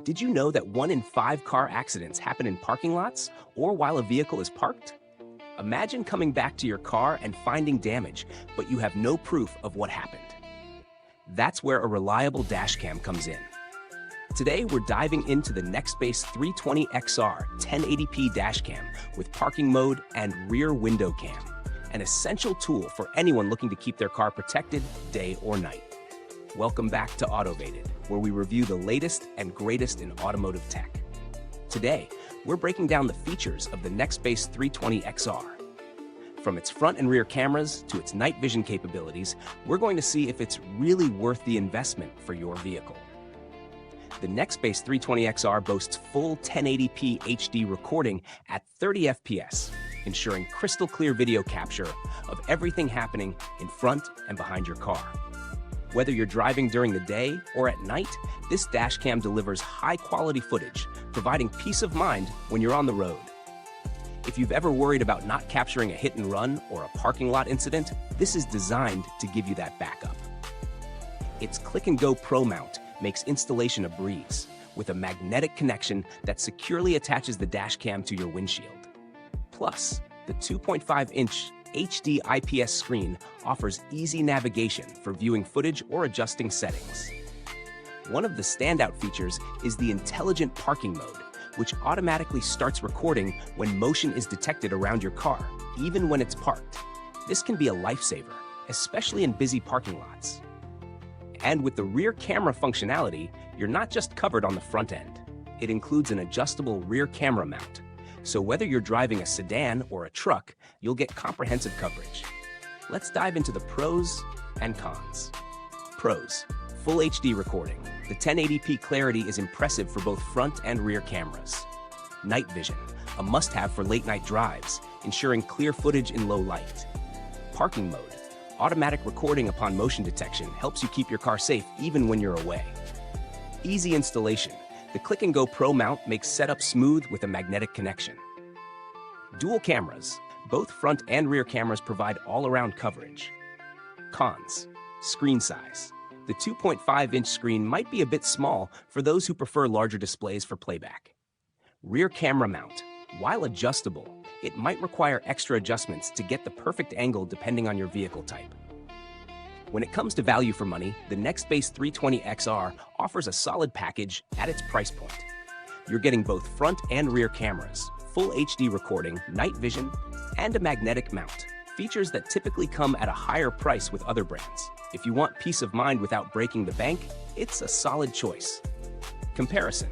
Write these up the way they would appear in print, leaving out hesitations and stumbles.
Did you know that 1 in 5 car accidents happen in parking lots or while a vehicle is parked? Imagine coming back to your car and finding damage, but you have no proof of what happened. That's where a reliable dashcam comes in. Today, we're diving into the Nextbase 320XR 1080p dashcam with parking mode and rear window cam, an essential tool for anyone looking to keep their car protected day or night. Welcome back to Autovated, where we review the latest and greatest in automotive tech. Today, we're breaking down the features of the Nextbase 320XR. From its front and rear cameras to its night vision capabilities, we're going to see if it's really worth the investment for your vehicle. The Nextbase 320XR boasts full 1080p HD recording at 30 FPS, ensuring crystal clear video capture of everything happening in front and behind your car. Whether you're driving during the day or at night, this dashcam delivers high-quality footage, providing peace of mind when you're on the road. If you've ever worried about not capturing a hit and run or a parking lot incident, this is designed to give you that backup. Its click-and-go Pro mount makes installation a breeze, with a magnetic connection that securely attaches the dashcam to your windshield. Plus, the 2.5-inch HD IPS screen offers easy navigation for viewing footage or adjusting settings. One of the standout features is the intelligent parking mode, which automatically starts recording when motion is detected around your car, even when it's parked. This can be a lifesaver, especially in busy parking lots. And with the rear camera functionality, you're not just covered on the front end. It includes an adjustable rear camera mount. So whether you're driving a sedan or a truck, you'll get comprehensive coverage. Let's dive into the pros and cons. Pros: full HD recording. The 1080p clarity is impressive for both front and rear cameras. Night vision, a must-have for late-night drives, ensuring clear footage in low light. Parking mode, automatic recording upon motion detection helps you keep your car safe even when you're away. Easy installation. The Click-and-Go Pro mount makes setup smooth with a magnetic connection. Dual cameras. Both front and rear cameras provide all-around coverage. Cons: screen size. The 2.5-inch screen might be a bit small for those who prefer larger displays for playback. Rear camera mount. While adjustable, it might require extra adjustments to get the perfect angle depending on your vehicle type. When it comes to value for money, the Nextbase 320XR offers a solid package at its price point. You're getting both front and rear cameras, full HD recording, night vision, and a magnetic mount, features that typically come at a higher price with other brands. If you want peace of mind without breaking the bank, it's a solid choice. Comparison.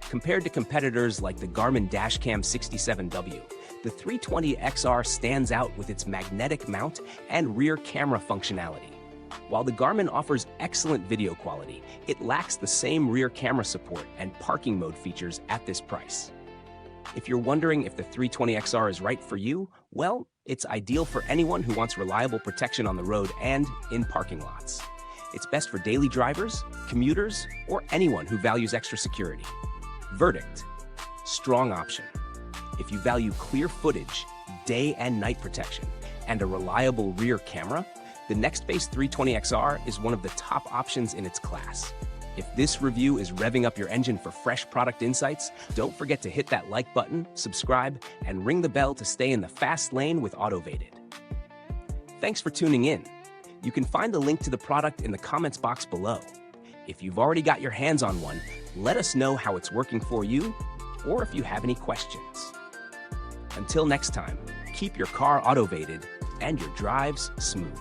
Compared to competitors like the Garmin Dashcam 67W, the 320XR stands out with its magnetic mount and rear camera functionality. While the Garmin offers excellent video quality, it lacks the same rear camera support and parking mode features at this price. If you're wondering if the 320XR is right for you, well, it's ideal for anyone who wants reliable protection on the road and in parking lots. It's best for daily drivers, commuters, or anyone who values extra security. Verdict: strong option. If you value clear footage, day and night protection, and a reliable rear camera, the Nextbase 320XR is one of the top options in its class. If this review is revving up your engine for fresh product insights, don't forget to hit that like button, subscribe, and ring the bell to stay in the fast lane with Autovated. Thanks for tuning in. You can find the link to the product in the comments box below. If you've already got your hands on one, let us know how it's working for you, or if you have any questions. Until next time, keep your car autovated and your drives smooth.